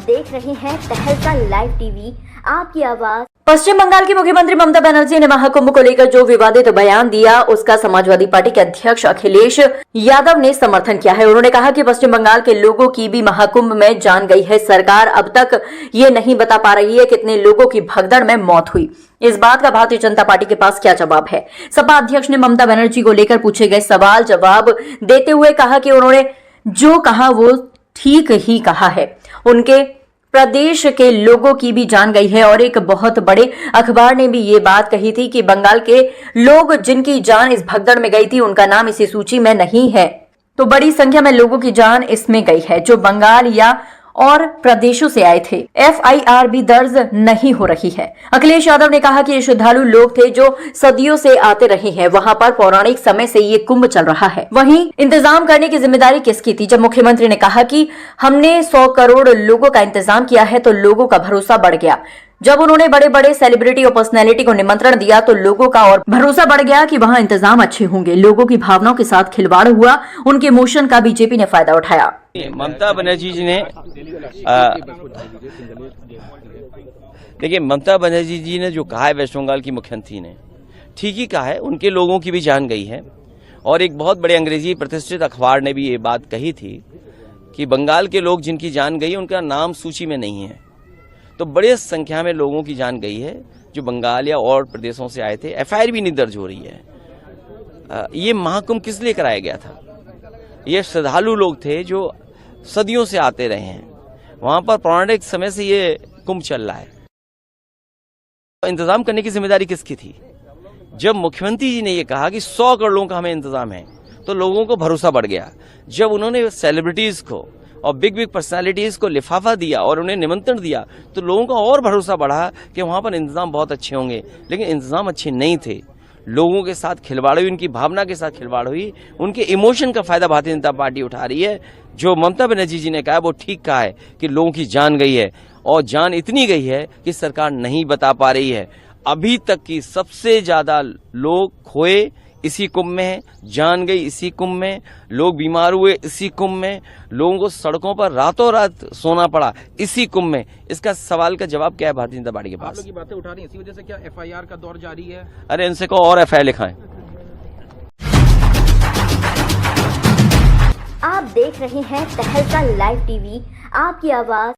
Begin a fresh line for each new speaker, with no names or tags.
देख रहे हैं तहलका लाइव टीवी, आपकी आवाज।
पश्चिम बंगाल की मुख्यमंत्री ममता बनर्जी ने महाकुंभ को लेकर जो विवादित बयान दिया, उसका समाजवादी पार्टी के अध्यक्ष अखिलेश यादव ने समर्थन किया है। उन्होंने कहा कि पश्चिम बंगाल के लोगों की भी महाकुंभ में जान गई है। सरकार अब तक ये नहीं बता पा रही है कितने लोगों की भगदड़ में मौत हुई। इस बात का भारतीय जनता पार्टी के पास क्या जवाब है? सपा अध्यक्ष ने ममता बनर्जी को लेकर पूछे गए सवाल जवाब देते हुए कहा कि उन्होंने जो कहा वो ठीक ही कहा है। उनके प्रदेश के लोगों की भी जान गई है और एक बहुत बड़े अखबार ने भी ये बात कही थी कि बंगाल के लोग जिनकी जान इस भगदड़ में गई थी उनका नाम इसी सूची में नहीं है। तो बड़ी संख्या में लोगों की जान इसमें गई है जो बंगाल या और प्रदेशों से आए थे। FIR भी दर्ज नहीं हो रही है। अखिलेश यादव ने कहा कि ये श्रद्धालु लोग थे जो सदियों से आते रहे हैं। वहां पर पौराणिक समय से ये कुंभ चल रहा है। वहीं इंतजाम करने की जिम्मेदारी किसकी थी? जब मुख्यमंत्री ने कहा कि हमने 100 करोड़ लोगों का इंतजाम किया है तो लोगों का भरोसा बढ़ गया। जब उन्होंने बड़े बड़े सेलिब्रिटी और पर्सनैलिटी को निमंत्रण दिया तो लोगों का और भरोसा बढ़ गया कि वहां इंतजाम अच्छे होंगे। लोगों की भावनाओं के साथ खिलवाड़ हुआ, उनके इमोशन का बीजेपी ने फायदा उठाया।
ममता बनर्जी जी ने देखिए, ममता बनर्जी जी ने जो कहा है वेस्ट बंगाल की मुख्यमंत्री ने ठीक ही कहा है। उनके लोगों की भी जान गई है और एक बहुत बड़े अंग्रेजी प्रतिष्ठित अखबार ने भी ये बात कही थी कि बंगाल के लोग जिनकी जान गई उनका नाम सूची में नहीं है। तो बड़े संख्या में लोगों की जान गई है जो बंगाल या और प्रदेशों से आए थे। FIR भी नहीं दर्ज हो रही है। ये महाकुंभ किस लिए कराया गया था? ये श्रद्धालु लोग थे जो सदियों से आते रहे हैं। वहां पर पौराणिक समय से ये कुंभ चल रहा है। इंतजाम करने की जिम्मेदारी किसकी थी? जब मुख्यमंत्री जी ने ये कहा कि 100 करोड़ लोगों का हमें इंतजाम है तो लोगों को भरोसा बढ़ गया। जब उन्होंने सेलिब्रिटीज को और बिग पर्सनालिटीज को लिफाफा दिया और उन्हें निमंत्रण दिया तो लोगों का और भरोसा बढ़ा कि वहां पर इंतजाम बहुत अच्छे होंगे। लेकिन इंतजाम अच्छे नहीं थे। लोगों के साथ खिलवाड़ हुई, उनकी भावना के साथ खिलवाड़ हुई, उनके इमोशन का फायदा भारतीय जनता पार्टी उठा रही है। जो ममता बनर्जी जी ने कहा वो ठीक कहा है कि लोगों की जान गई है और जान इतनी गई है कि सरकार नहीं बता पा रही है। अभी तक की सबसे ज्यादा लोग खोए इसी कुंभ में है, जान गई इसी कुंभ में, लोग बीमार हुए इसी कुंभ में, लोगों को सड़कों पर रातों रात सोना पड़ा इसी कुंभ में। इसका सवाल का जवाब क्या है भारतीय जनता पार्टी के पास?
आप लोग ये बातें उठा रही हैं, इसी वजह से क्या FIR का दौर जारी है?
अरे इनसे को और FIR लिखाएं।
आप देख रहे हैं तहलका लाइव टीवी, आपकी आवाज।